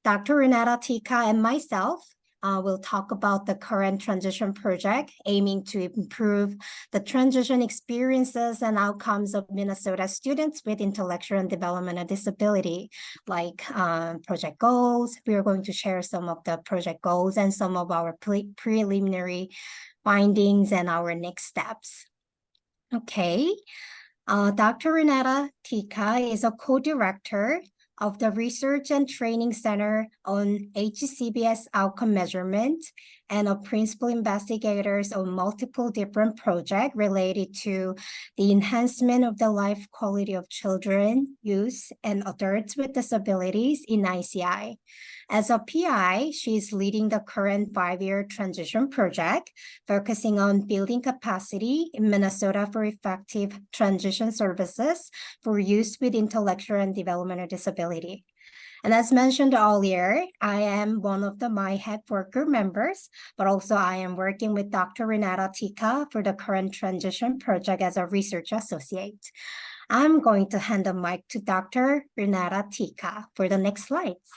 Dr. Renata Tika and myself will talk about the current transition project aiming to improve the transition experiences and outcomes of Minnesota students with intellectual and developmental disability, like project goals. We are going to share some of the project goals and some of our preliminary findings and our next steps. Okay. Dr. Renata Tika is a co-director of the Research and Training Center on HCBS outcome measurement and a principal investigators on multiple different projects related to the enhancement of the life quality of children, youth, and adults with disabilities in ICI. As a PI, she is leading the current 5-year transition project, focusing on building capacity in Minnesota for effective transition services for youth with intellectual and developmental disability. And as mentioned earlier, I am one of the MyHead worker members, but also I am working with Dr. Renata Tika for the current transition project as a research associate. I'm going to hand the mic to Dr. Renata Tika for the next slides.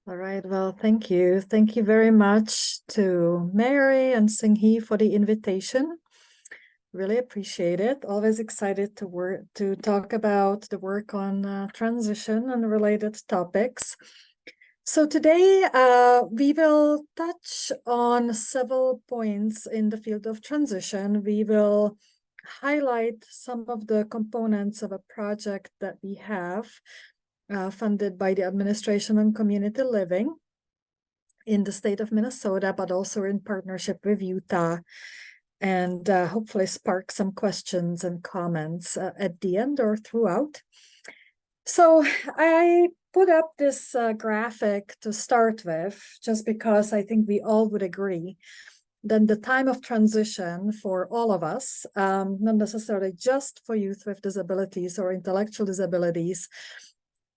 All right, well, thank you. Thank you very much to Mary and Singhi for the invitation. Really appreciate it. Always excited to talk about the work on transition and related topics. So today we will touch on several points in the field of transition. We will highlight some of the components of a project that we have funded by the Administration on Community Living in the state of Minnesota, but also in partnership with Utah, and hopefully spark some questions and comments at the end or throughout. So I put up this graphic to start with, just because I think we all would agree that the time of transition for all of us, not necessarily just for youth with disabilities or intellectual disabilities,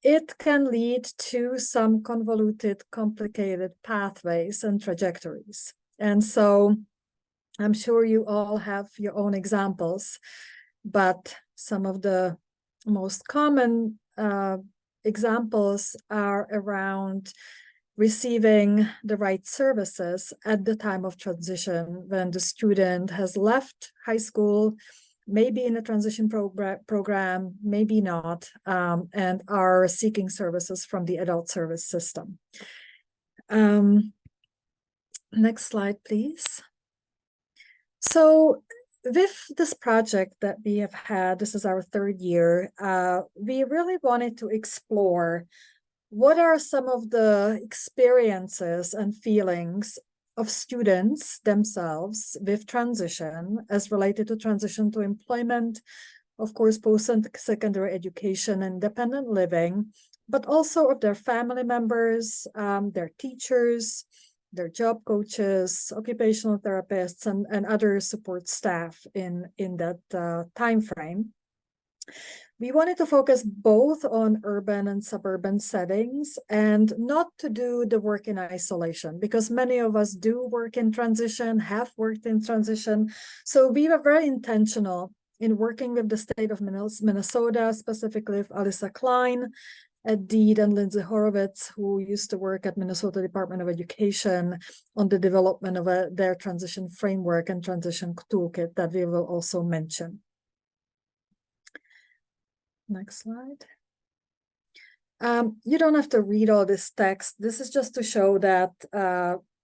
it can lead to some convoluted, complicated pathways and trajectories. And so I'm sure you all have your own examples, but some of the most common examples are around receiving the right services at the time of transition when the student has left high school, maybe in a transition program, maybe not, and are seeking services from the adult service system. Next slide, please. So with this project that we have had, this is our 3rd year, we really wanted to explore what are some of the experiences and feelings of students themselves with transition as related to transition to employment, of course, post-secondary education, independent living, but also of their family members, their teachers, their job coaches, occupational therapists, and other support staff in that time frame. We wanted to focus both on urban and suburban settings and not to do the work in isolation, because many of us do work in transition, have worked in transition. So we were very intentional in working with the state of Minnesota, specifically with Alyssa Klein, Ed Deed, and Lindsay Horowitz, who used to work at Minnesota Department of Education on the development of their transition framework and transition toolkit that we will also mention. Next slide. You don't have to read all this text. This is just to show that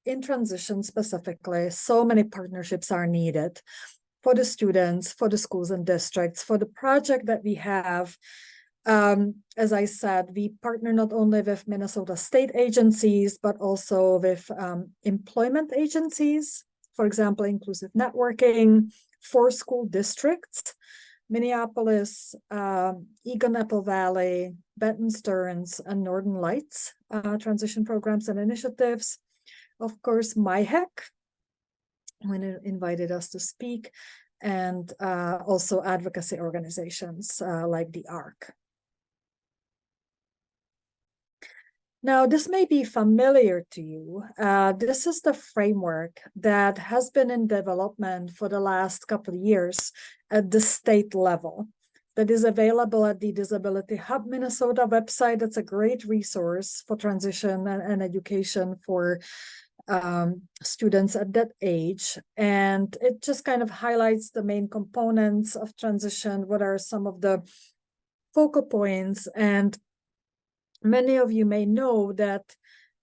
in transition specifically, so many partnerships are needed for the students, for the schools and districts, for the project that we have. As I said, we partner not only with Minnesota state agencies, but also with employment agencies, for example, inclusive networking, for school districts, Minneapolis, Eagan Apple Valley, Benton Stearns, and Northern Lights transition programs and initiatives. Of course, MyHEC, when it invited us to speak, and also advocacy organizations like the ARC. Now, this may be familiar to you. This is the framework that has been in development for the last couple of years at the state level that is available at the Disability Hub Minnesota website. That's a great resource for transition and education for students at that age. And it just kind of highlights the main components of transition, what are some of the focal points. And many of you may know that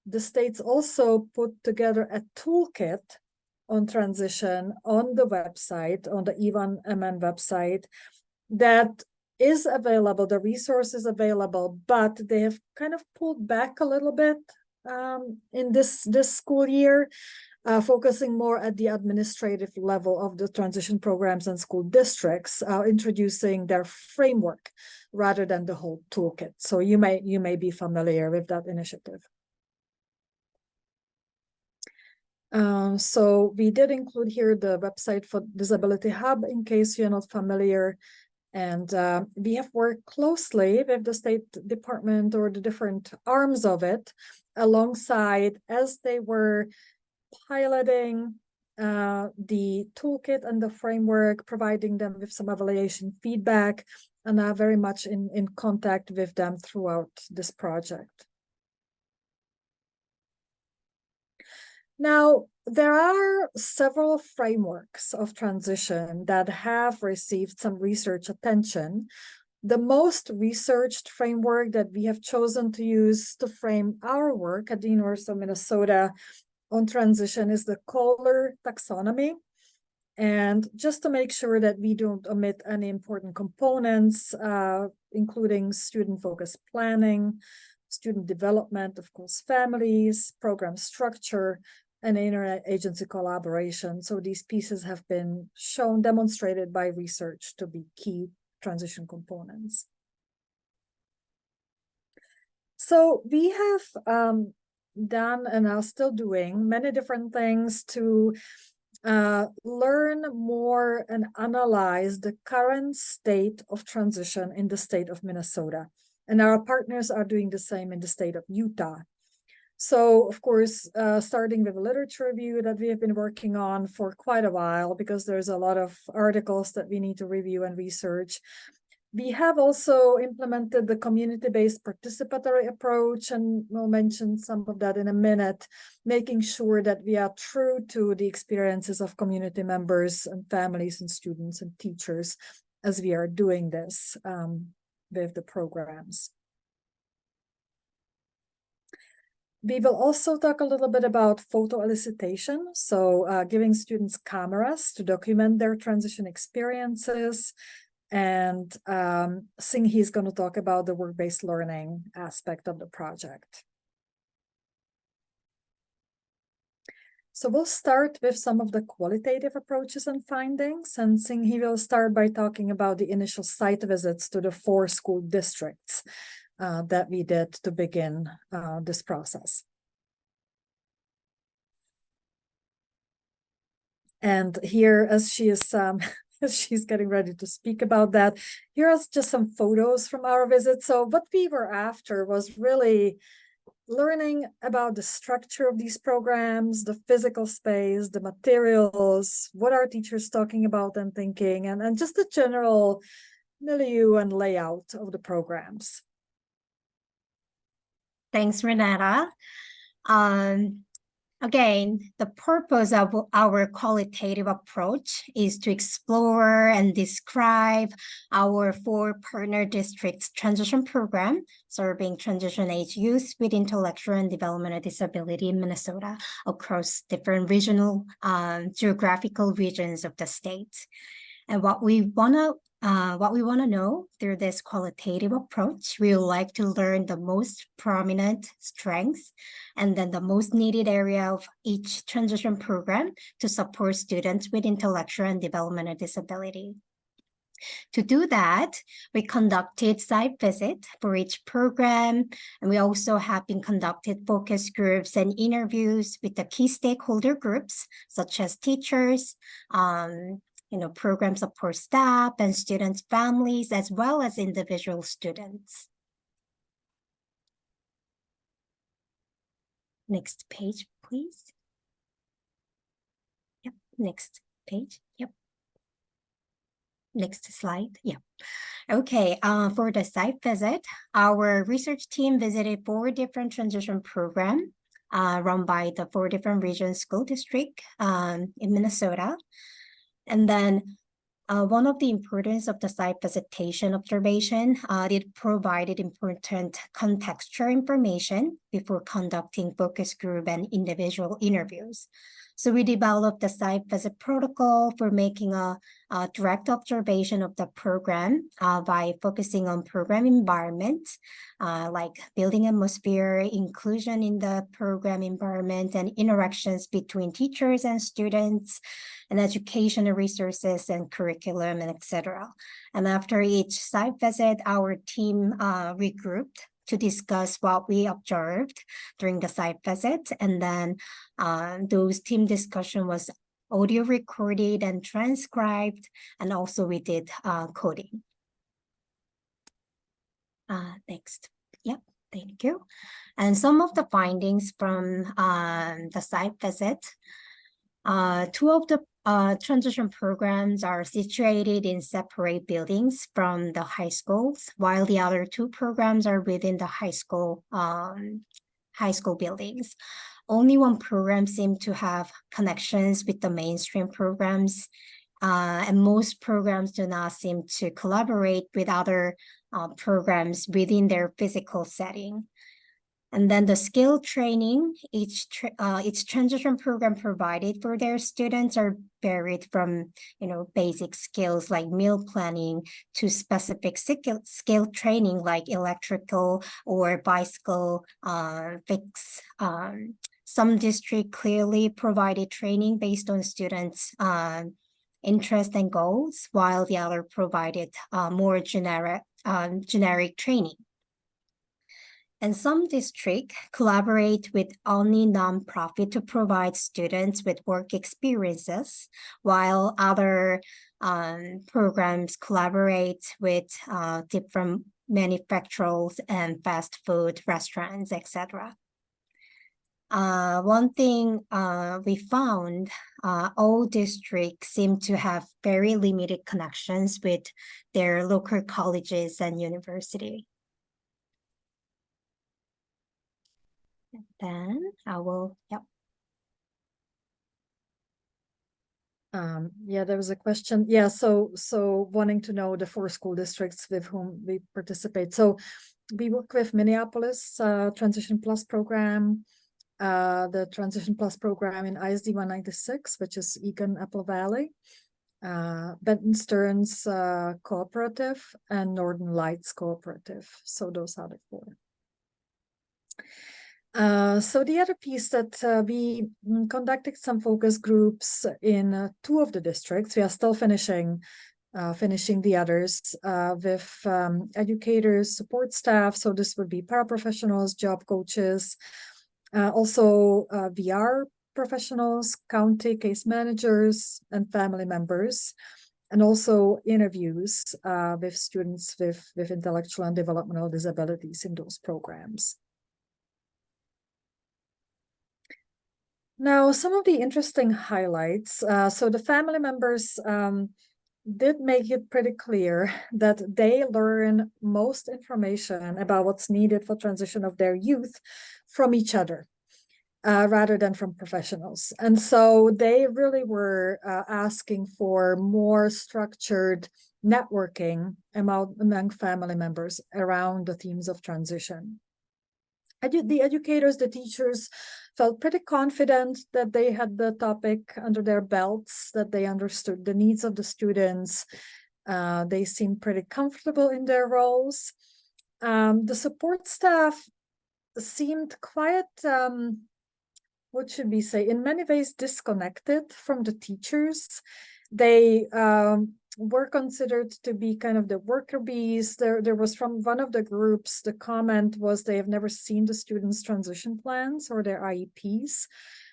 the states also put together a toolkit on transition on the website, on the E1MN website, that is available, the resource is available, but they have kind of pulled back a little bit in this school year, focusing more at the administrative level of the transition programs and school districts, introducing their framework rather than the whole toolkit. So you may be familiar with that initiative. So we did include here the website for Disability Hub in case you're not familiar. And we have worked closely with the State Department or the different arms of it alongside as they were piloting the toolkit and the framework, providing them with some evaluation feedback, and are very much in contact with them throughout this project. Now, there are several frameworks of transition that have received some research attention. The most researched framework that we have chosen to use to frame our work at the University of Minnesota on transition is the Kohler taxonomy. And just to make sure that we don't omit any important components, including student-focused planning, student development, of course, families, program structure, and interagency collaboration. So these pieces have been shown, demonstrated by research to be key transition components. So we have done and are still doing many different things to learn more and analyze the current state of transition in the state of Minnesota. And our partners are doing the same in the state of Utah. So, of course, starting with a literature review that we have been working on for quite a while, because there's a lot of articles that we need to review and research. We have also implemented the community-based participatory approach, and we'll mention some of that in a minute, making sure that we are true to the experiences of community members and families and students and teachers as we are doing this with the programs. We will also talk a little bit about photo elicitation, so giving students cameras to document their transition experiences. And Singhi is going to talk about the work-based learning aspect of the project. So we'll start with some of the qualitative approaches and findings, and Singhi will start by talking about the initial site visits to the 4 school districts that we did to begin this process. And here, as she is she's getting ready to speak about that, here are just some photos from our visit. So what we were after was really learning about the structure of these programs, the physical space, the materials, what are teachers talking about and thinking, and just the general milieu and layout of the programs. Thanks, Renata. Again, the purpose of our qualitative approach is to explore and describe our 4 partner districts transition program serving transition age youth with intellectual and developmental disability in Minnesota across different regional geographical regions of the state. And what we want to know through this qualitative approach, we would like to learn the most prominent strengths and then the most needed area of each transition program to support students with intellectual and developmental disability. To do that, we conducted site visits for each program, and we also have been conducted focus groups and interviews with the key stakeholder groups, such as teachers, program support staff and students' families, as well as individual students. Next page, please. Yep, next page, yep. Next slide. Yeah. Okay, for the site visit, our research team visited 4 different transition programs run by the 4 different region school district in Minnesota. And then one of the importance of the site visitation observation, it provided important contextual information before conducting focus group and individual interviews. So we developed the site visit protocol for making a direct observation of the program by focusing on program environment, like building atmosphere, inclusion in the program environment, and interactions between teachers and students, and educational resources and curriculum, and etc. And after each site visit, our team regrouped to discuss what we observed during the site visit. And then those team discussion was audio recorded and transcribed, and also we did coding. Next. Yep, thank you. And some of the findings from the site visit. 2 of the transition programs are situated in separate buildings from the high schools, while the other 2 programs are within the high school buildings. Only one program seemed to have connections with the mainstream programs, and most programs do not seem to collaborate with other programs within their physical setting. And then the skill training each transition program provided for their students are varied from, basic skills like meal planning to specific skill training like electrical or bicycle fix. Some district clearly provided training based on students' interest and goals, while the other provided more generic training. And some districts collaborate with only nonprofit to provide students with work experiences, while other programs collaborate with different manufacturers and fast food restaurants, etc. One thing we found, all districts seem to have very limited connections with their local colleges and university. Then I will, yep. Yeah, there was a question. Yeah, so wanting to know the 4 school districts with whom we participate. So we work with Minneapolis Transition Plus program, the Transition Plus program in ISD 196, which is Eagan Apple Valley, Benton Stearns Cooperative, and Northern Lights Cooperative. So those are the 4. So the other piece that we conducted some focus groups in 2 of the districts. We are still finishing the others with educators, support staff. So this would be paraprofessionals, job coaches, also VR professionals, county case managers, and family members, and also interviews with students with intellectual and developmental disabilities in those programs. Now, some of the interesting highlights. So the family members did make it pretty clear that they learn most information about what's needed for transition of their youth from each other, rather than from professionals. And so they really were asking for more structured networking among family members around the themes of transition. The educators, the teachers felt pretty confident that they had the topic under their belts, that they understood the needs of the students. They seemed pretty comfortable in their roles. The support staff seemed quite, what should we say, in many ways disconnected from the teachers. They were considered to be kind of the worker bees. There was from one of the groups, the comment was they have never seen the students' transition plans or their IEPs.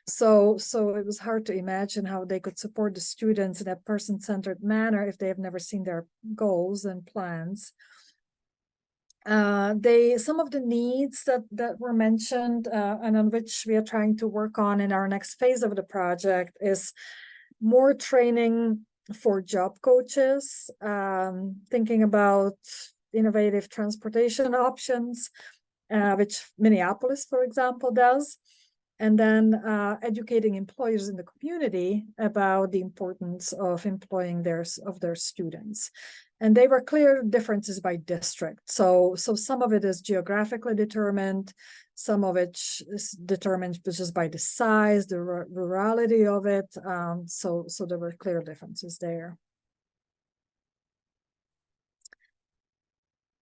So it was hard to imagine how they could support the students in a person-centered manner if they have never seen their goals and plans. Some of the needs that were mentioned and on which we are trying to work on in our next phase of the project is more training for job coaches, thinking about innovative transportation options, which Minneapolis, for example, does. And then educating employers in the community about the importance of employing their students. And they were clear differences by district. So some of it is geographically determined, some of it is determined just by the size, the rurality of it. So there were clear differences there.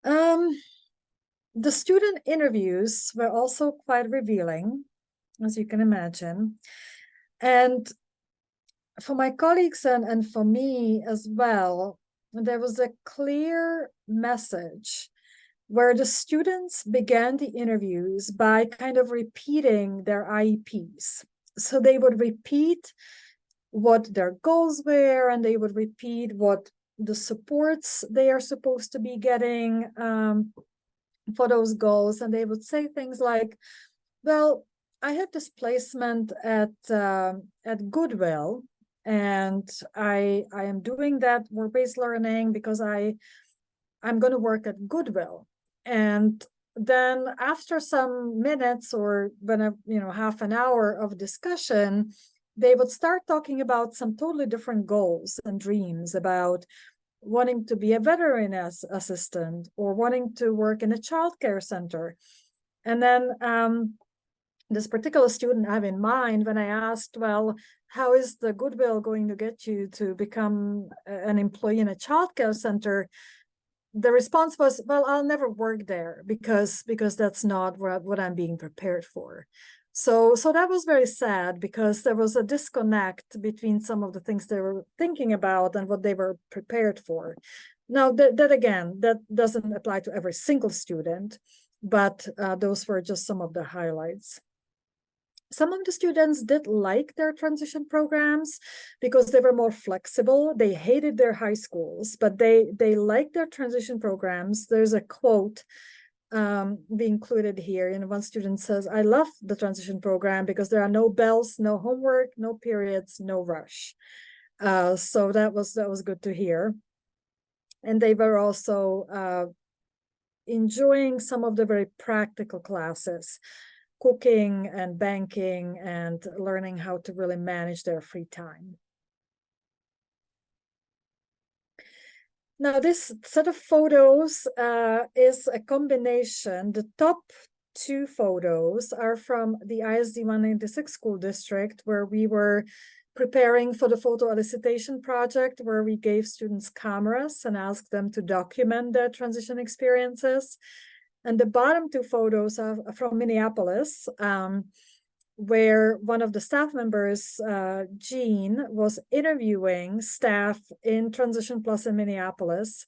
The student interviews were also quite revealing, as you can imagine. And for my colleagues and for me as well, there was a clear message where the students began the interviews by kind of repeating their IEPs. So they would repeat what their goals were, and they would repeat what the supports they are supposed to be getting for those goals. And they would say things like, well, I had this placement at Goodwill, and I am doing that work-based learning because I'm going to work at Goodwill. And then after some minutes or half an hour of discussion, they would start talking about some totally different goals and dreams, about wanting to be a veterinary assistant or wanting to work in a childcare center. And then this particular student I have in mind, when I asked, well, how is the Goodwill going to get you to become an employee in a childcare center? The response was, well, I'll never work there because that's not what I'm being prepared for. So that was very sad, because there was a disconnect between some of the things they were thinking about and what they were prepared for. Now, that again, that doesn't apply to every single student, but those were just some of the highlights. Some of the students did like their transition programs because they were more flexible. They hated their high schools, but they liked their transition programs. There's a quote be included here. One student says, I love the transition program because there are no bells, no homework, no periods, no rush. So that was good to hear. And they were also enjoying some of the very practical classes, cooking and banking, and learning how to really manage their free time. Now, this set of photos is a combination. The top two photos are from the ISD 196 school district, where we were preparing for the photo elicitation project, where we gave students cameras and asked them to document their transition experiences. And the bottom two photos are from Minneapolis, where one of the staff members, Jean, was interviewing staff in Transition Plus in Minneapolis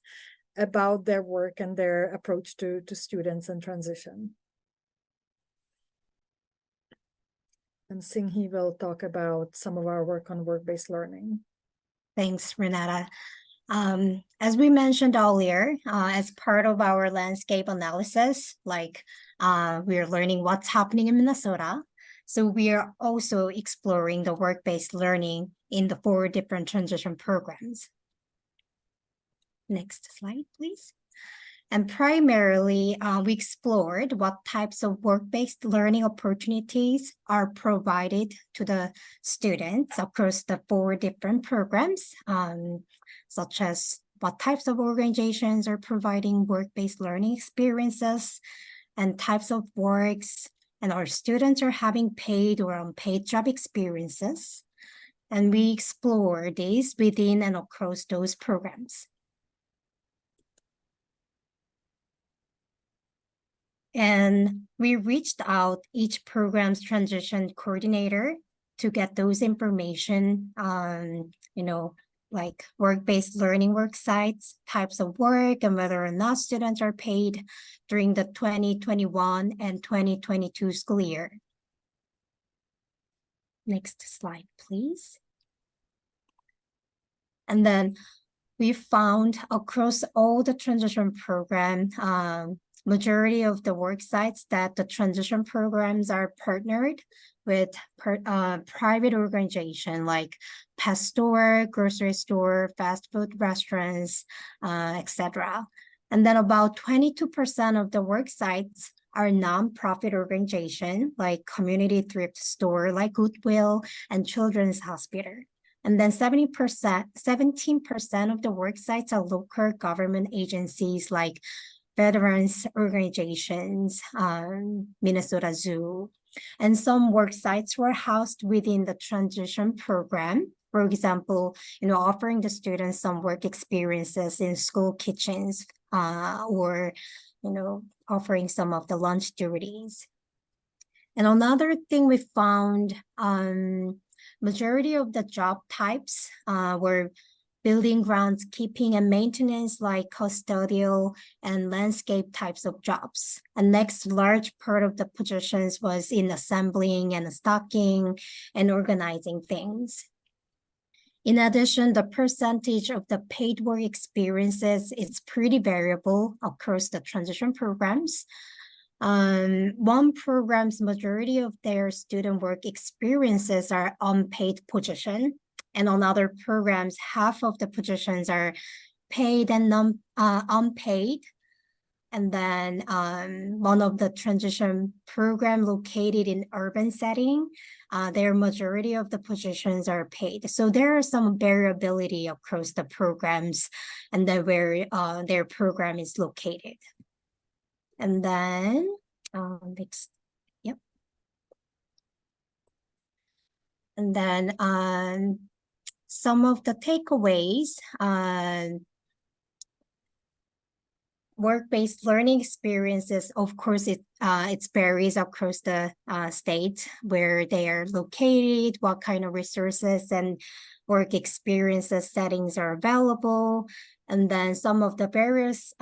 about their work and their approach to students in transition. And Singhi will talk about some of our work on work-based learning. Thanks, Renata. As we mentioned earlier, as part of our landscape analysis, we are learning what's happening in Minnesota. So we are also exploring the work-based learning in the 4 different transition programs. Next slide, please. And primarily, we explored what types of work-based learning opportunities are provided to the students across the 4 different programs, such as what types of organizations are providing work-based learning experiences and types of works, and our students are having paid or unpaid job experiences. And we explore these within and across those programs. And we reached out each program's transition coordinator to get those information on, like work-based learning work sites, types of work, and whether or not students are paid during the 2021 and 2022 school year. Next slide, please. And then we found across all the transition program, majority of the work sites that the transition programs are partnered with private organization like pet store, grocery store, fast food restaurants, etc. And then about 22% of the work sites are non-profit organization like community thrift store like Goodwill and Children's Hospital. And then 17% of the work sites are local government agencies like veterans organizations, Minnesota Zoo. And some work sites were housed within the transition program. For example, offering the students some work experiences in school kitchens, or, offering some of the lunch duties. And another thing we found, majority of the job types were building, groundskeeping, and maintenance like custodial and landscape types of jobs. And next large part of the positions was in assembling and stocking and organizing things. In addition, the percentage of the paid work experiences is pretty variable across the transition programs. One program's majority of their student work experiences are unpaid position, and on other programs, half of the positions are paid and unpaid. And then one of the transition program located in urban setting, their majority of the positions are paid. So there are some variability across the programs and then where their program is located. And then next, yep. And then some of the takeaways, work-based learning experiences, of course, it varies across the state where they are located, what kind of resources and work experiences settings are available. And then some of the various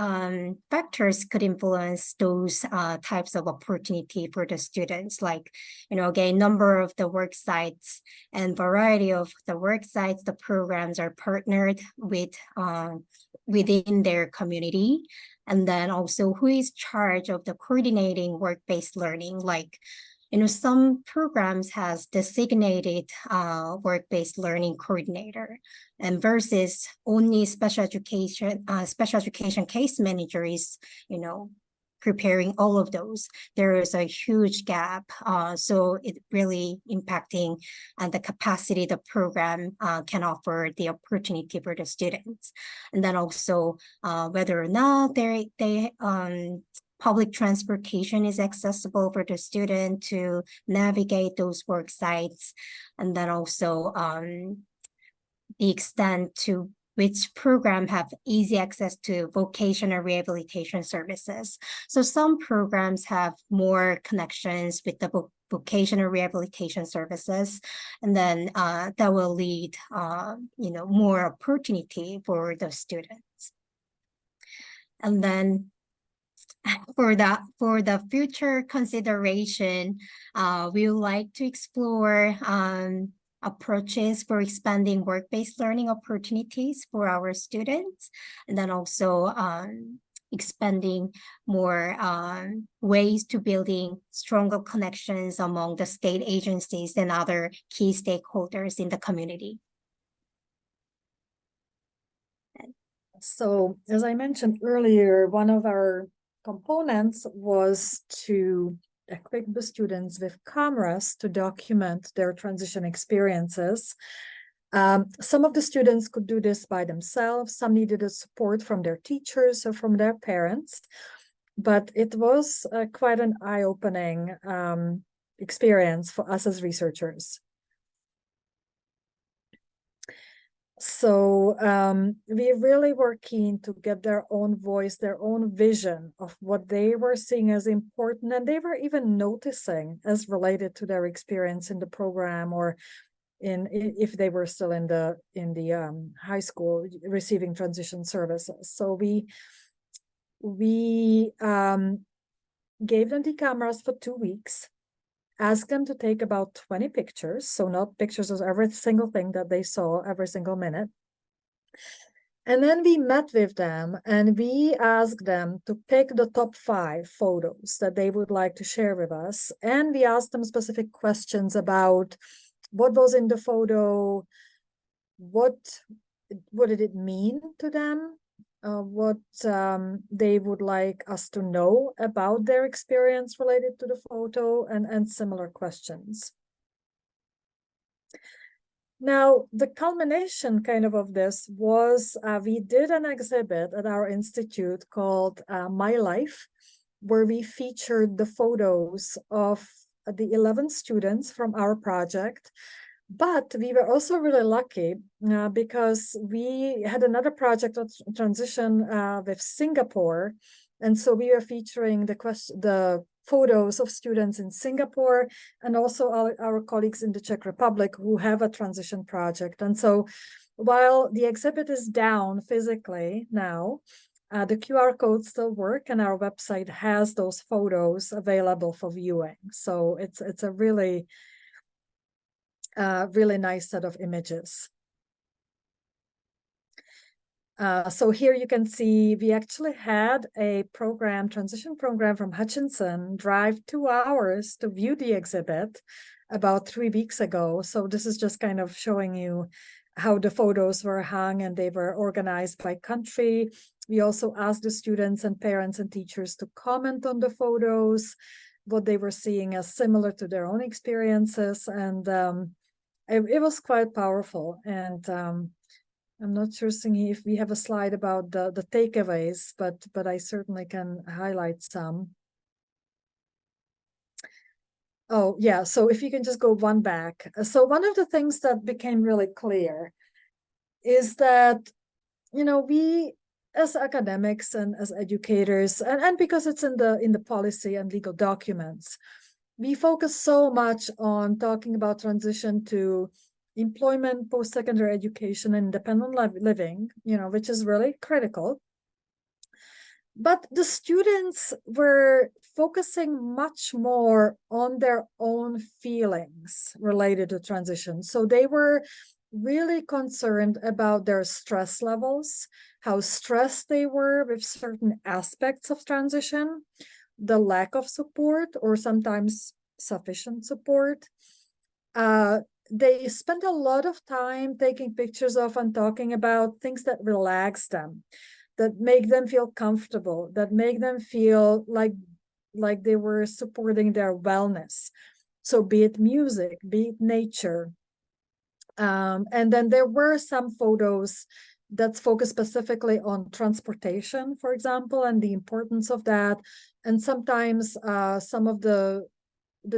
factors could influence those types of opportunity for the students, like, again, number of the work sites and variety of the work sites the programs are partnered with within their community. And then also who is charged of the coordinating work-based learning, like, some programs has designated work-based learning coordinator, and versus only special education case manager is, preparing all of those. There is a huge gap. So it really impacting the capacity the program can offer the opportunity for the students. And then also whether or not they public transportation is accessible for the student to navigate those work sites. And then also the extent to which program have easy access to vocational rehabilitation services. So some programs have more connections with the vocational rehabilitation services, and then that will lead, more opportunity for the students. And then for the future consideration, we would like to explore approaches for expanding work-based learning opportunities for our students, and then also expanding more ways to building stronger connections among the state agencies and other key stakeholders in the community. So, as I mentioned earlier, one of our components was to equip the students with cameras to document their transition experiences. Some of the students could do this by themselves. Some needed a support from their teachers or from their parents. But it was quite an eye-opening experience for us as researchers. So we really were keen to get their own voice, their own vision of what they were seeing as important, and they were even noticing as related to their experience in the program, or if they were still in the high school receiving transition services. So we gave them the cameras for 2 weeks. Ask them to take about 20 pictures, so not pictures of every single thing that they saw every single minute. And then we met with them and we asked them to pick the top 5 photos that they would like to share with us. And we asked them specific questions about what was in the photo, what did it mean to them, what they would like us to know about their experience related to the photo, and similar questions. Now, the culmination kind of this was we did an exhibit at our institute called My Life, where we featured the photos of the 11 students from our project. But we were also really lucky because we had another project of transition with Singapore. And so we were featuring the photos of students in Singapore and also our colleagues in the Czech Republic who have a transition project. And so while the exhibit is down physically now, the QR codes still work and our website has those photos available for viewing. So it's a really nice set of images. So here you can see we actually had a transition program from Hutchinson drive 2 hours to view the exhibit about 3 weeks ago. So this is just kind of showing you how the photos were hung and they were organized by country. We also asked the students and parents and teachers to comment on the photos, what they were seeing as similar to their own experiences. And it was quite powerful. And I'm not sure, Singhi, if we have a slide about the takeaways, but I certainly can highlight some. Oh, yeah. So if you can just go one back. So one of the things that became really clear is that, we as academics and as educators, and because it's in the policy and legal documents, we focus so much on talking about transition to employment, post-secondary education, and independent living, which is really critical. But the students were focusing much more on their own feelings related to transition. So they were really concerned about their stress levels, how stressed they were with certain aspects of transition, the lack of support or sometimes sufficient support. They spent a lot of time taking pictures of and talking about things that relax them, that make them feel comfortable, that make them feel like they were supporting their wellness. So be it music, be it nature. And then there were some photos that focus specifically on transportation, for example, and the importance of that. And sometimes some of the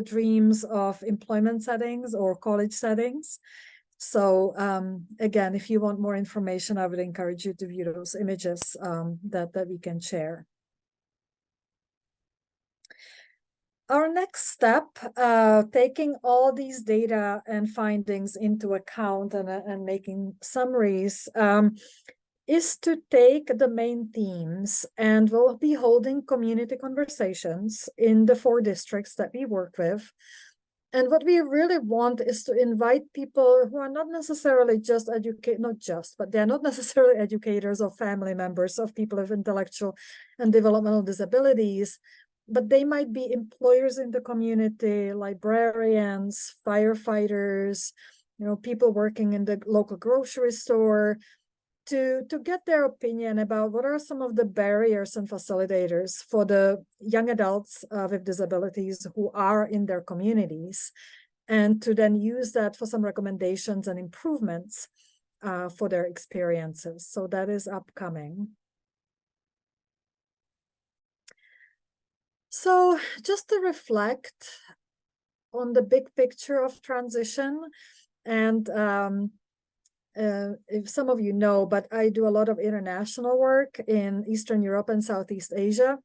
dreams of employment settings or college settings. So again, if you want more information, I would encourage you to view those images that we can share. Our next step, taking all these data and findings into account and making summaries, is to take the main themes, and we'll be holding community conversations in the 4 districts that we work with. And what we really want is to invite people who are not necessarily just but they're not necessarily educators or family members of people with intellectual and developmental disabilities, but they might be employers in the community, librarians, firefighters, people working in the local grocery store, to get their opinion about what are some of the barriers and facilitators for the young adults with disabilities who are in their communities, and to then use that for some recommendations and improvements for their experiences. So that is upcoming. So just to reflect on the big picture of transition, and if some of you know, but I do a lot of international work in Eastern Europe and Southeast Asia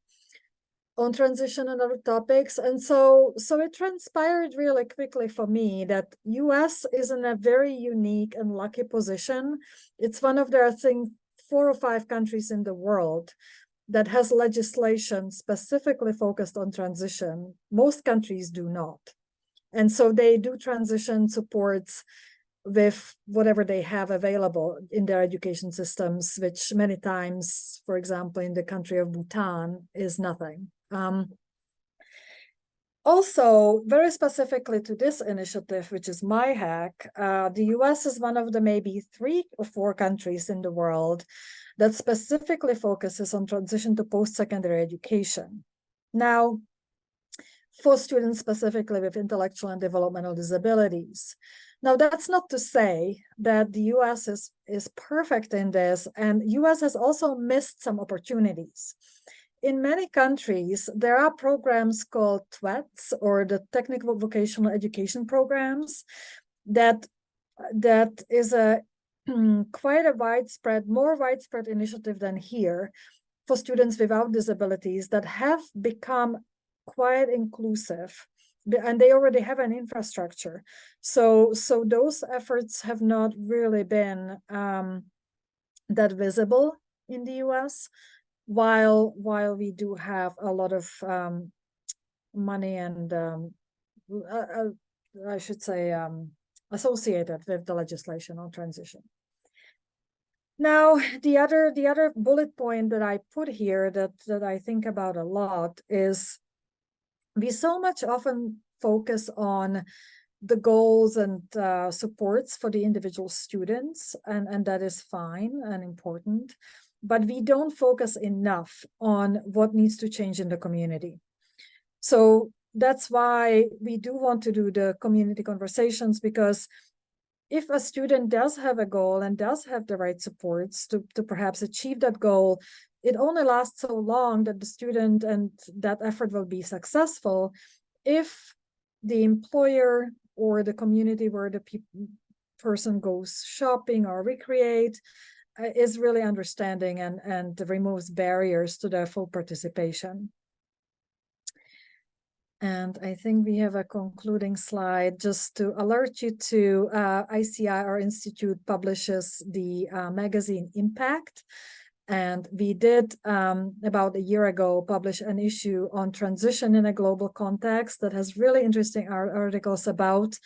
on transition and other topics. And so it transpired really quickly for me that US is in a very unique and lucky position. It's one of the, I think, 4 or 5 countries in the world that has legislation specifically focused on transition. Most countries do not. And so they do transition supports with whatever they have available in their education systems, which many times, for example, in the country of Bhutan, is nothing. Also, very specifically to this initiative, which is MyHack, the US is one of the maybe 3 or 4 countries in the world that specifically focuses on transition to post-secondary education. Now, for students specifically with intellectual and developmental disabilities. Now, that's not to say that the US is perfect in this, and US has also missed some opportunities. In many countries, there are programs called TVETs, or the Technical Vocational Education Programs, that is a quite a more widespread initiative than here for students without disabilities that have become quite inclusive, and they already have an infrastructure. So those efforts have not really been that visible in the US, while we do have a lot of money and I should say associated with the legislation on transition. Now, the other bullet point that I put here that I think about a lot is we so much often focus on the goals and supports for the individual students, and that is fine and important, but we don't focus enough on what needs to change in the community. So that's why we do want to do the community conversations, because if a student does have a goal and does have the right supports to perhaps achieve that goal, it only lasts so long that the student and that effort will be successful if the employer or the community where the person goes shopping or recreate is really understanding and removes barriers to their full participation. And I think we have a concluding slide just to alert you to ICI, our institute, publishes the magazine Impact. And we did, about a year ago, publish an issue on transition in a global context that has really interesting articles about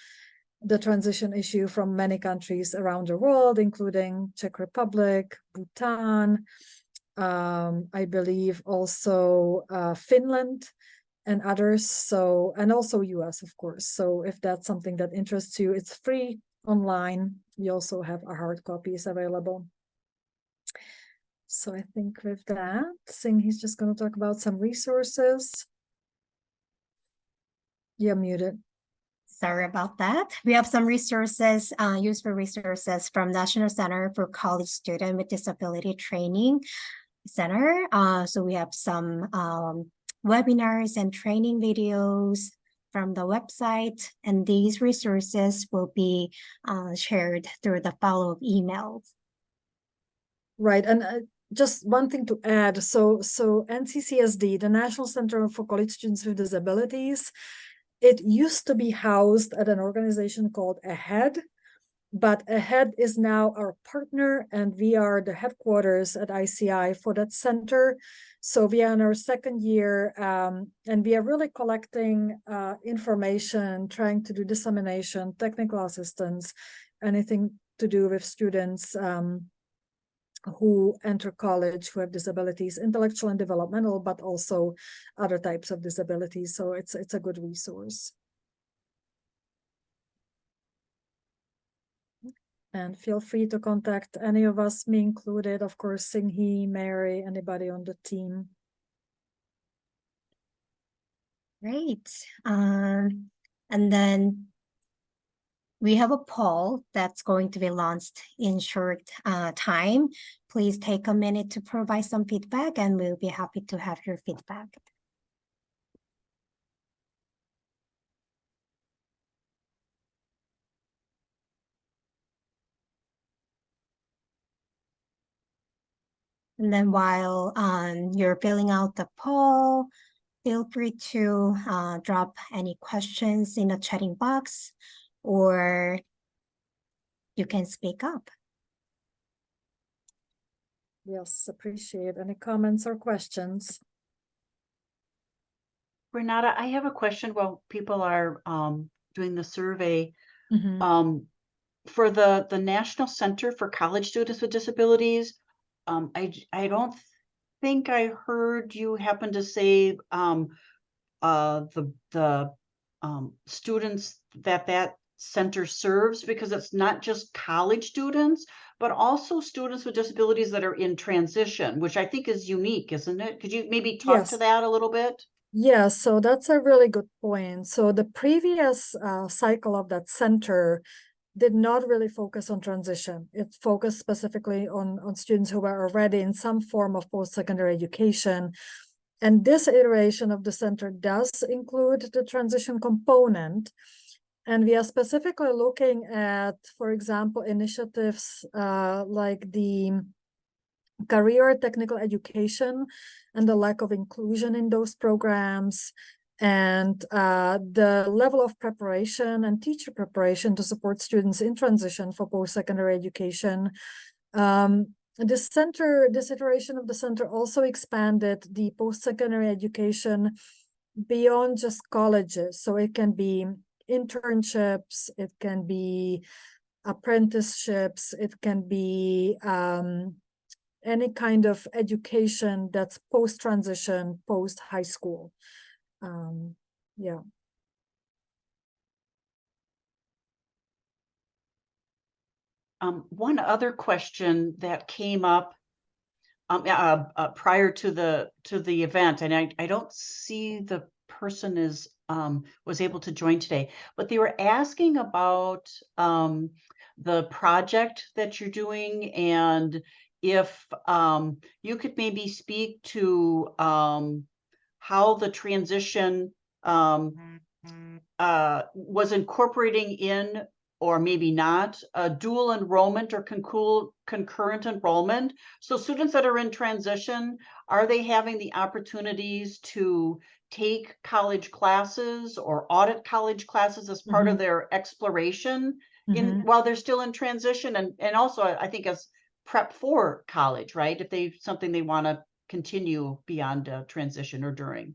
the transition issue from many countries around the world, including Czech Republic, Bhutan, I believe also Finland, and others, so, and also US, of course. So if that's something that interests you, it's free online. We also have our hard copies available. So I think with that, Singh, he's just going to talk about some resources. You're muted. Sorry about that. We have some resources, useful resources from National Center for College Student with Disability Training Center. So we have some webinars and training videos from the website, and these resources will be shared through the follow-up emails. Right, and just one thing to add, so NCCSD, the National Center for College Students with Disabilities, it used to be housed at an organization called AHEAD, but AHEAD is now our partner, and we are the headquarters at ICI for that center. So we are in our 2nd year, and we are really collecting information, trying to do dissemination, technical assistance, anything to do with students who enter college who have disabilities, intellectual and developmental, but also other types of disabilities. So it's a good resource. And feel free to contact any of us, me included, of course, Singhi, Mary, anybody on the team. Great. And then we have a poll that's going to be launched in short time. Please take a minute to provide some feedback, and we'll be happy to have your feedback. And then while you're filling out the poll, feel free to drop any questions in the chatting box, or you can speak up. Yes, appreciate any comments or questions. Renata, I have a question while people are doing the survey. Mm-hmm. for the National Center for College Students with Disabilities, I don't think I heard you happen to say the students that center serves, because it's not just college students, but also students with disabilities that are in transition, which I think is unique, isn't it? Could you maybe talk to Yes. that a little bit? Yeah, so that's a really good point. So the previous cycle of that center did not really focus on transition. It focused specifically on students who were already in some form of post-secondary education. And this iteration of the center does include the transition component. And we are specifically looking at, for example, initiatives like the career technical education and the lack of inclusion in those programs, and the level of preparation and teacher preparation to support students in transition for post-secondary education. This iteration of the center also expanded the post-secondary education beyond just colleges. So it can be internships, it can be apprenticeships, it can be any kind of education that's post-transition, post-high school. Yeah. One other question that came up prior to the event, and I don't see the person is was able to join today, but they were asking about the project that you're doing, and if you could maybe speak to how the transition was incorporating in, or maybe not, dual enrollment or concurrent enrollment. So students that are in transition, are they having the opportunities to take college classes or audit college classes as part of their exploration while they're still in transition? And also, I think, as prep for college, right? If they something they want to continue beyond transition or during.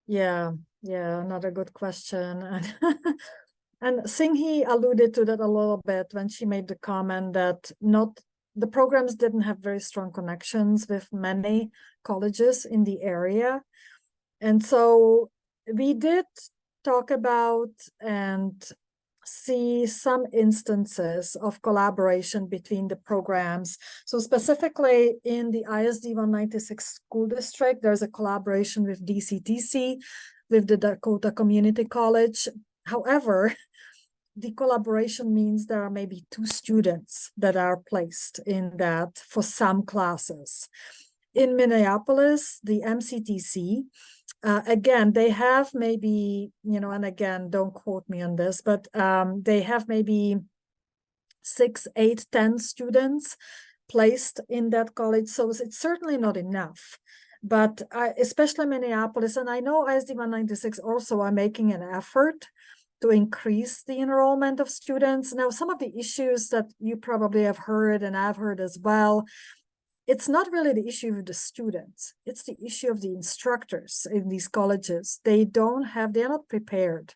Yeah, another good question. And Singhi alluded to that a little bit when she made the comment that the programs didn't have very strong connections with many colleges in the area. And so we did talk about and see some instances of collaboration between the programs. So specifically in the ISD 196 school district, there's a collaboration with DCTC, with the Dakota Community College. However, the collaboration means there are maybe 2 students that are placed in that for some classes. In Minneapolis, the MCTC, again, they have maybe, and again, don't quote me on this, but they have maybe 6, 8, 10 students placed in that college. So it's certainly not enough. But especially Minneapolis, and I know ISD 196 also are making an effort to increase the enrollment of students. Now, some of the issues that you probably have heard, and I've heard as well, it's not really the issue of the students. It's the issue of the instructors in these colleges. They're not prepared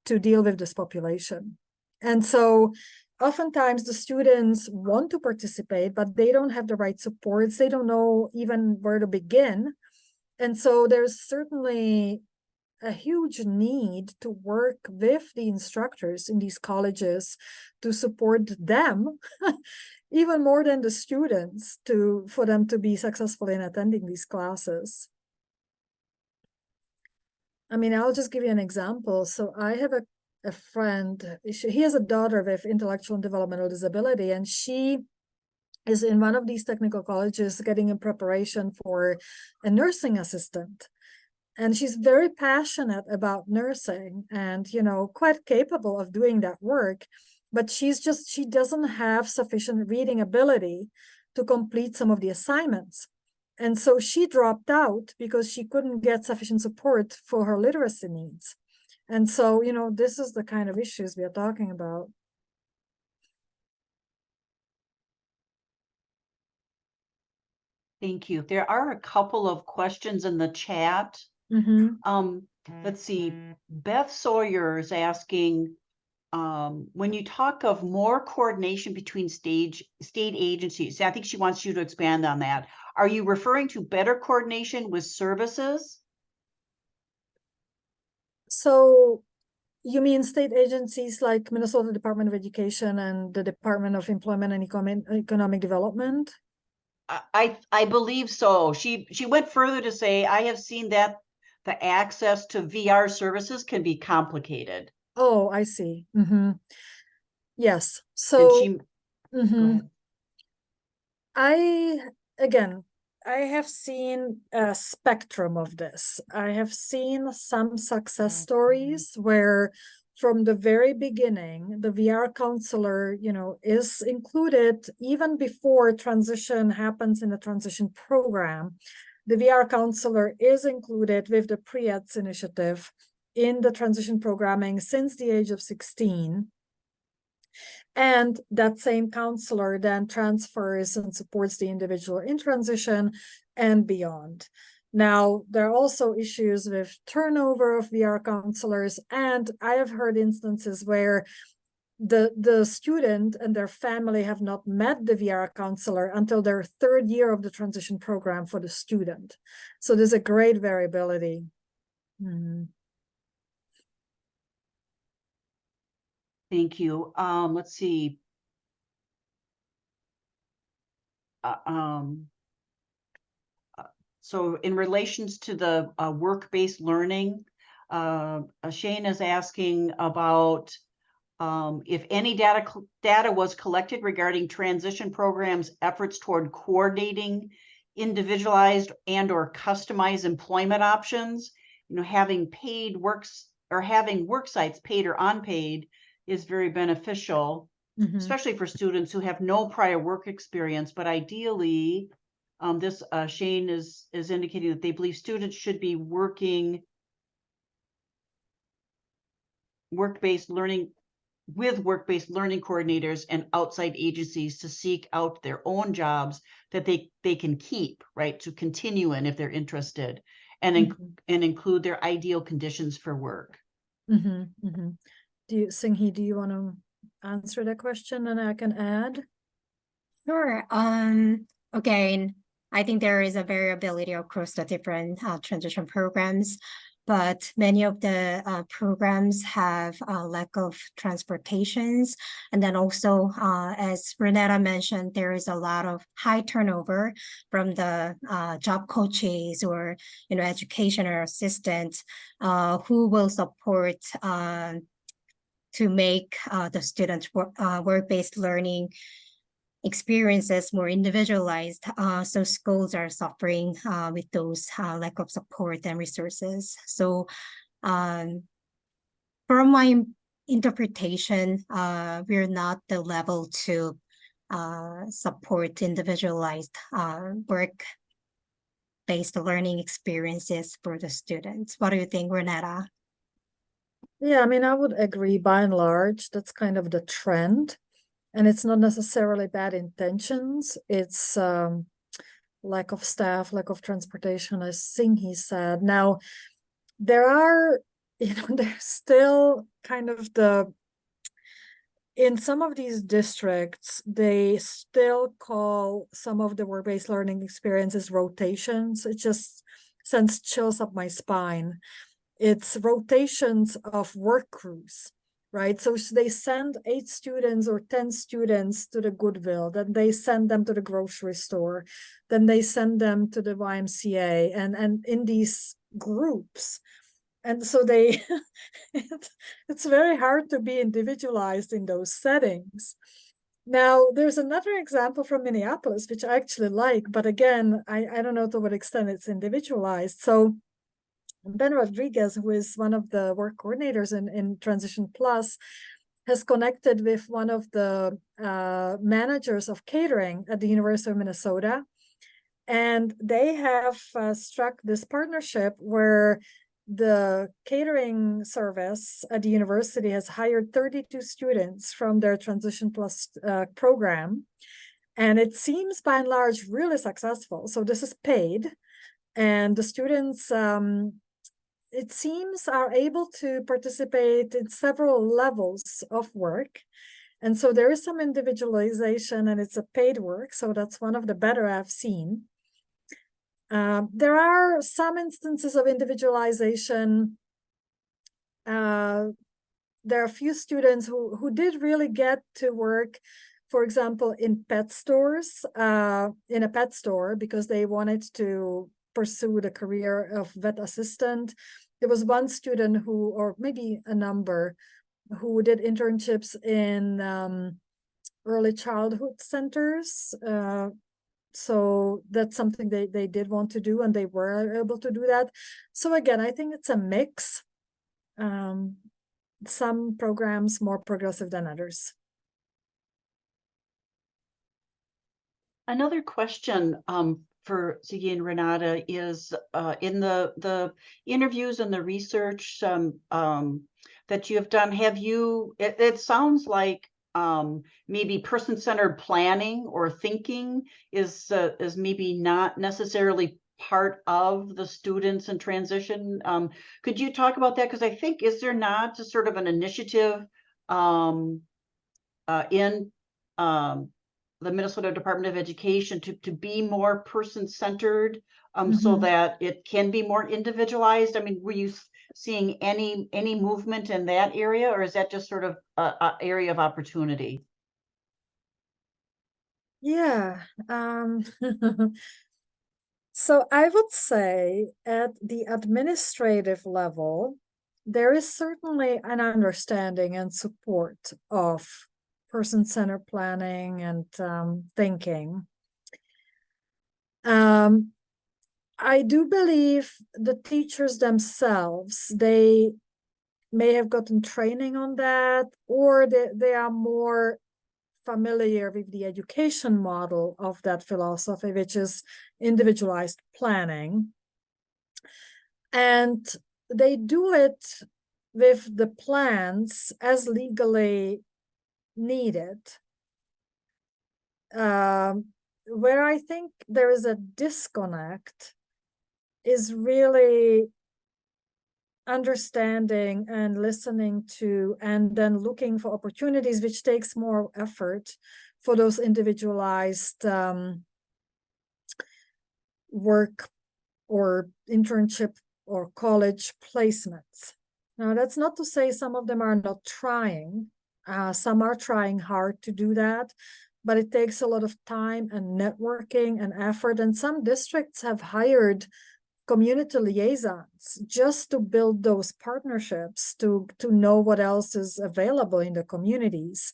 to deal with this population. And so oftentimes the students want to participate, but they don't have the right supports. They don't know even where to begin. And so there's certainly a huge need to work with the instructors in these colleges to support them even more than the students for them to be successful in attending these classes. I mean, I'll just give you an example. So I have a friend, he has a daughter with intellectual and developmental disability, and she is in one of these technical colleges getting in preparation for a nursing assistant. And she's very passionate about nursing and, quite capable of doing that work. But she doesn't have sufficient reading ability to complete some of the assignments. And so she dropped out because she couldn't get sufficient support for her literacy needs. And so, this is the kind of issues we are talking about. Thank you. There are a couple of questions in the chat. Let's see. Beth Sawyer is asking, when you talk of more coordination between state agencies, I think she wants you to expand on that. Are you referring to better coordination with services? So you mean state agencies like Minnesota Department of Education and the Department of Employment and Economic Development? I believe so. She went further to say, I have seen that the access to VR services can be complicated. Oh, I see. Yes. And So she, go ahead. I have seen a spectrum of this. I have seen some success stories where from the very beginning, the VR counselor, is included even before transition happens in the transition program. The VR counselor is included with the Pre-EDS initiative in the transition programming since the age of 16. And that same counselor then transfers and supports the individual in transition and beyond. Now, there are also issues with turnover of VR counselors, and I have heard instances where the student and their family have not met the VR counselor until their third year of the transition program for the student. So there's a great variability. Thank you. Let's see. So in relations to the work-based learning, Shane is asking about if any data was collected regarding transition programs' efforts toward coordinating individualized and or customized employment options. Having paid works or having work sites paid or unpaid is very beneficial, especially for students who have no prior work experience. But ideally, this Shane is indicating that they believe students should be working work-based learning with work-based learning coordinators and outside agencies to seek out their own jobs that they can keep, right, to continue in if they're interested, and include their ideal conditions for work. Singhi, do you want to answer that question and I can add? Sure. Again, I think there is a variability across the different transition programs, but many of the programs have a lack of transportations. And then also, as Renata mentioned, there is a lot of high turnover from the job coaches or, educational assistants who will support to make the students' work-based learning experiences more individualized. So schools are suffering with those lack of support and resources. So from my interpretation, we're not the level to support individualized work-based learning experiences for the students. What do you think, Renata? Yeah, I mean, I would agree by and large, that's kind of the trend. And it's not necessarily bad intentions. It's lack of staff, lack of transportation, as Singhi said. Now, there are, there's still kind of in some of these districts, they still call some of the work-based learning experiences rotations. It just sends chills up my spine. It's rotations of work crews. Right, so they send 8 students or 10 students to the Goodwill, then they send them to the grocery store, then they send them to the YMCA, and in these groups, and so they, it's very hard to be individualized in those settings. Now, there's another example from Minneapolis, which I actually like, but again, I don't know to what extent it's individualized. So Ben Rodriguez, who is one of the work coordinators in Transition Plus, has connected with one of the managers of catering at the University of Minnesota. And they have struck this partnership where the catering service at the university has hired 32 students from their Transition Plus program. And it seems by and large really successful. So this is paid. And the students it seems, are able to participate in several levels of work. And so there is some individualization, and it's a paid work. So that's one of the better I've seen. There are some instances of individualization. There are a few students who did really get to work, for example, in pet stores, in a pet store, because they wanted to pursue the career of vet assistant. There was one student who, or maybe a number, who did internships in early childhood centers. So that's something they did want to do, and they were able to do that. So again, I think it's a mix. Some programs more progressive than others. Another question for Ziggy and Renata is in the interviews and the research that you have done, it sounds like maybe person-centered planning or thinking is maybe not necessarily part of the students in transition. Could you talk about that? Because I think, is there not just sort of an initiative in the Minnesota Department of Education to be more person-centered so that it can be more individualized? I mean, were you seeing any movement in that area, or is that just sort of a area of opportunity? Yeah. So I would say at the administrative level, there is certainly an understanding and support of person-centered planning and thinking. I do believe the teachers themselves, they may have gotten training on that, or they are more familiar with the education model of that philosophy, which is individualized planning. And they do it with the plans as legally needed. Where I think there is a disconnect is really understanding and listening to, and then looking for opportunities, which takes more effort for those individualized work or internship or college placements. Now, that's not to say some of them are not trying. Some are trying hard to do that, but it takes a lot of time and networking and effort. And some districts have hired community liaisons just to build those partnerships, to know what else is available in the communities.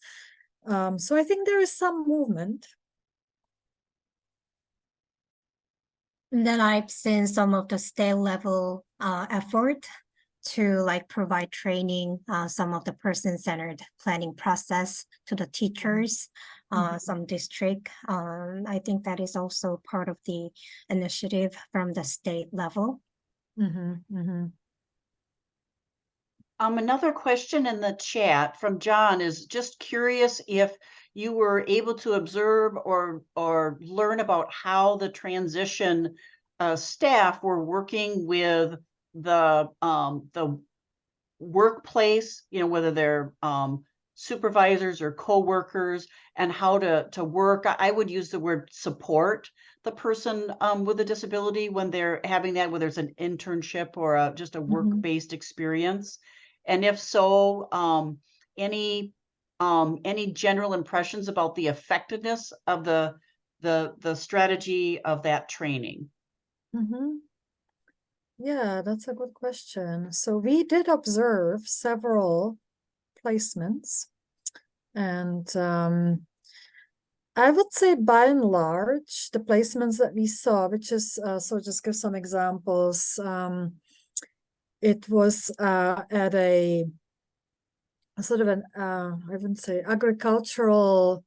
So I think there is some movement. And then I've seen some of the state level effort to like provide training, some of the person-centered planning process to the teachers, some district. I think that is also part of the initiative from the state level. Another question in the chat from John is just curious if you were able to observe or learn about how the transition staff were working with the workplace, you know, whether they're supervisors or co-workers, and how to work. I would use the word support the person with a disability when they're having that, whether it's an internship or just a work-based experience. And if so, any general impressions about the effectiveness of the strategy of that training? Yeah, that's a good question. So we did observe several placements, and I would say by and large, the placements that we saw, which is, so just give some examples. It was at a sort of an, I wouldn't say agricultural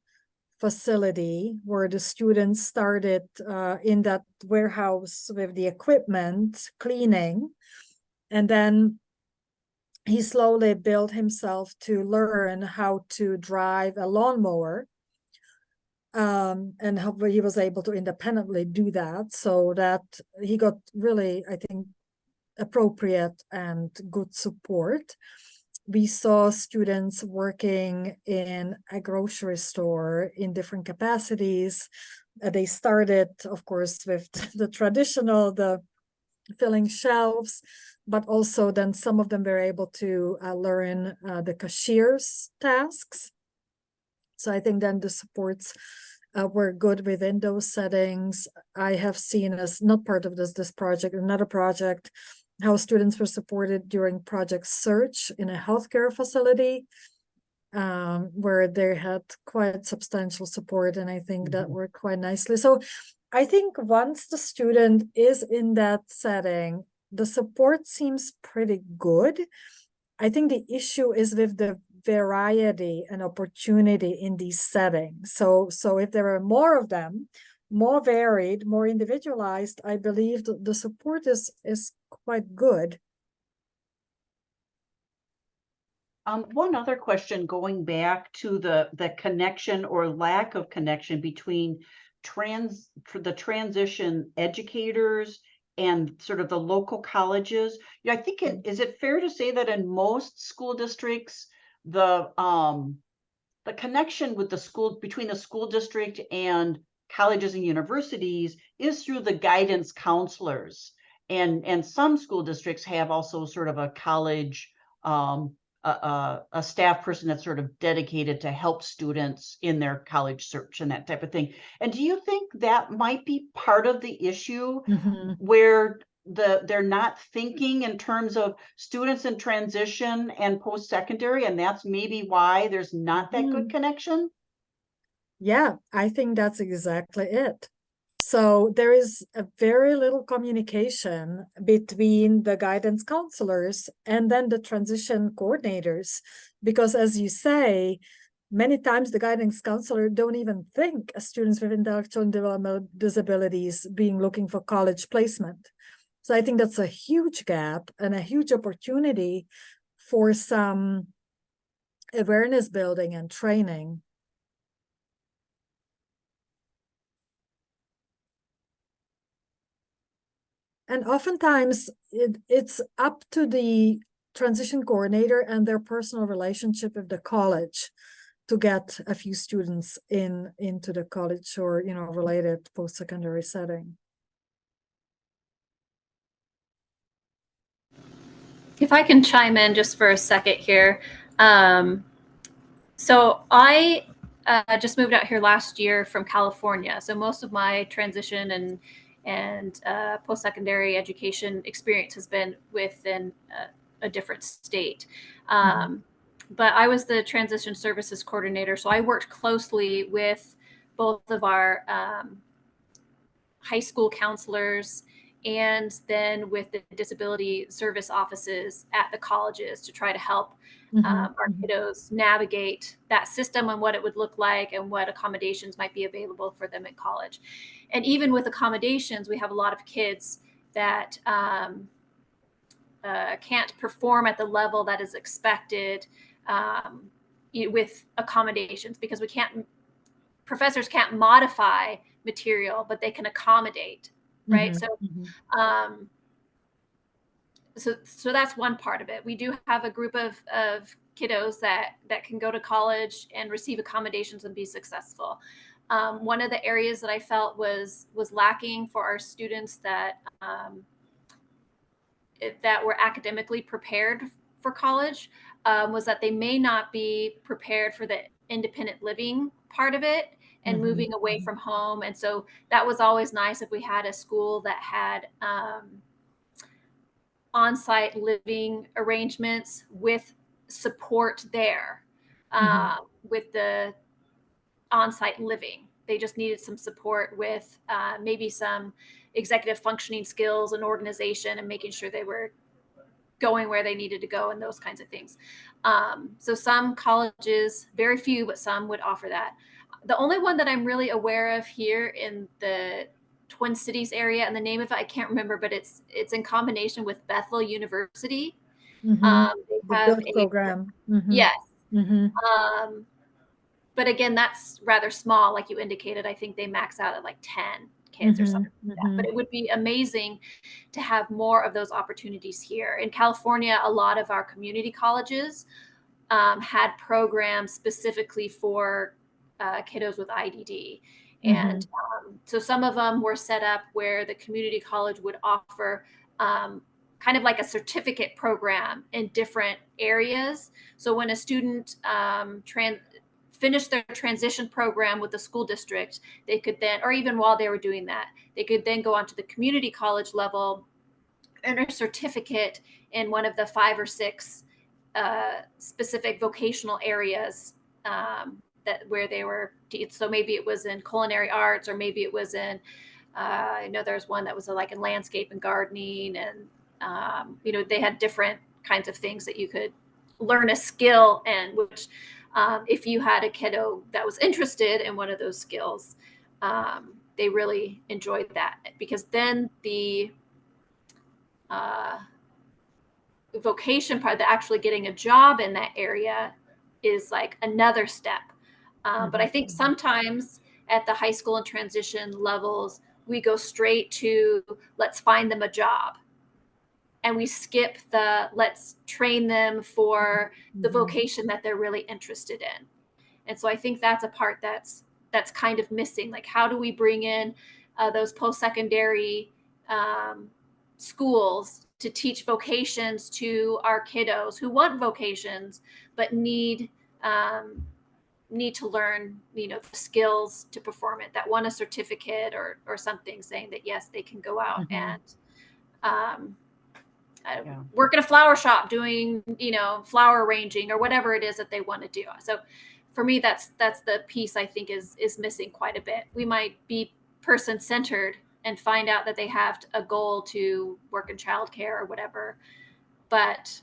facility, where the students started in that warehouse with the equipment cleaning, and then he slowly built himself to learn how to drive a lawnmower, and how he was able to independently do that, so that he got really, I think, appropriate and good support. We saw students working in a grocery store in different capacities. They started, of course, with the traditional, the filling shelves, but also then some of them were able to learn the cashier's tasks. So I think then the supports were good within those settings. I have seen, as not part of this project, another project, how students were supported during Project Search in a healthcare facility, where they had quite substantial support, and I think that worked quite nicely. So I think once the student is in that setting, the support seems pretty good. I think the issue is with the variety and opportunity in these settings. So if there are more of them, more varied, more individualized, I believe the support is quite good. One other question, going back to the connection or lack of connection between the transition educators and sort of the local colleges. Yeah, I think is it fair to say that in most school districts, the connection with the school, between the school district and colleges and universities, is through the guidance counselors, and some school districts have also sort of a college a staff person that's sort of dedicated to help students in their college search and that type of thing. And do you think that might be part of the issue, where they're not thinking in terms of students in transition and post-secondary, and that's maybe why there's not that good connection? Yeah, I think that's exactly it. So there is a very little communication between the guidance counselors and then the transition coordinators, because as you say, many times the guidance counselor don't even think of students with intellectual and developmental disabilities being looking for college placement. So I think that's a huge gap and a huge opportunity for some awareness building and training. And oftentimes it's up to the transition coordinator and their personal relationship with the college to get a few students into the college or, you know, related post-secondary setting. If I can chime in just for a second here. So I just moved out here last year from California. So most of my transition and post-secondary education experience has been within a different state. But I was the transition services coordinator. So I worked closely with both of our high school counselors and then with the disability service offices at the colleges to try to help our kiddos navigate that system and what it would look like and what accommodations might be available for them in college. And even with accommodations, we have a lot of kids that can't perform at the level that is expected with accommodations, because professors can't modify material, but they can accommodate, right? So that's one part of it. We do have a group of kiddos that can go to college and receive accommodations and be successful. One of the areas that I felt was lacking for our students that were academically prepared for college was that they may not be prepared for the independent living part of it and moving away from home. And so that was always nice if we had a school that had on-site living arrangements with support there with the on-site living. They just needed some support with maybe some executive functioning skills and organization and making sure they were going where they needed to go and those kinds of things. So some colleges, very few, but some would offer that. The only one that I'm really aware of here in the Twin Cities area, and the name of it I can't remember, but it's in combination with Bethel University. They have the program. Yes. But again, that's rather small, like you indicated. I think they max out at like 10 kids or something like that. But it would be amazing to have more of those opportunities here. In California, a lot of our community colleges had programs specifically for kiddos with IDD. And so some of them were set up where the community college would offer kind of like a certificate program in different areas. So when a student finished their transition program with the school district, they could then, or even while they were doing that, they could then go on to the community college level, earn a certificate in one of the 5 or 6 specific vocational areas that where they were. So maybe it was in culinary arts, or maybe it was in, I know there's one that was like in landscape and gardening, and they had different kinds of things that you could learn a skill in, which if you had a kiddo that was interested in one of those skills, they really enjoyed that, because then the vocation part, the actually getting a job in that area, is like another step. But I think sometimes at the high school and transition levels, we go straight to let's find them a job, and we skip the let's train them for the vocation that they're really interested in. And so I think that's a part that's kind of missing. Like, how do we bring in those post-secondary schools to teach vocations to our kiddos who want vocations but need to learn, the skills to perform it, that want a certificate or something saying that yes, they can go out and work at a flower shop doing, flower arranging or whatever it is that they want to do. So for me, that's the piece I think is missing quite a bit. We might be person-centered and find out that they have a goal to work in childcare or whatever, but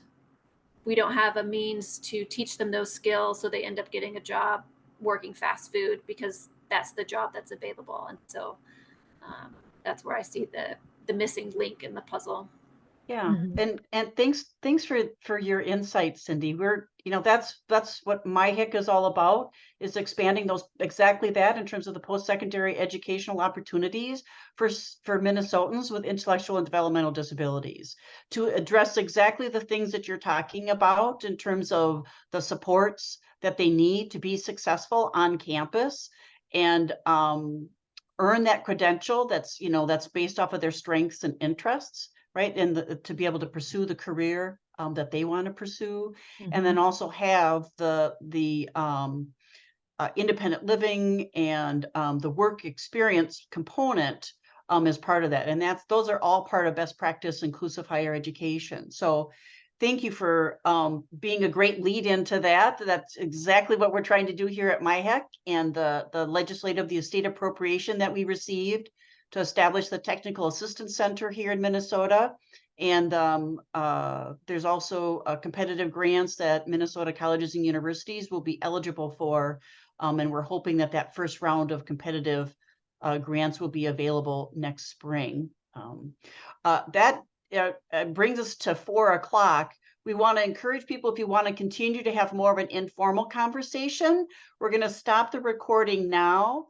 we don't have a means to teach them those skills, so they end up getting a job working fast food because that's the job that's available. And so that's where I see the missing link in the puzzle. Yeah. And thanks for your insights, Cindy. We're, that's what MyHIC is all about, is expanding exactly that in terms of the post-secondary educational opportunities for Minnesotans with intellectual and developmental disabilities, to address exactly the things that you're talking about in terms of the supports that they need to be successful on campus and earn that credential that's based off of their strengths and interests. Right. And to be able to pursue the career that they want to pursue, and then also have the independent living and the work experience component as part of that. And those are all part of best practice inclusive higher education. So thank you for being a great lead into that. That's exactly what we're trying to do here at MyHIC, and the the estate appropriation that we received to establish the Technical Assistance Center here in Minnesota. And there's also competitive grants that Minnesota colleges and universities will be eligible for. And we're hoping that first round of competitive grants will be available next spring. That brings us to 4 o'clock. We want to encourage people, if you want to continue to have more of an informal conversation, we're going to stop the recording now.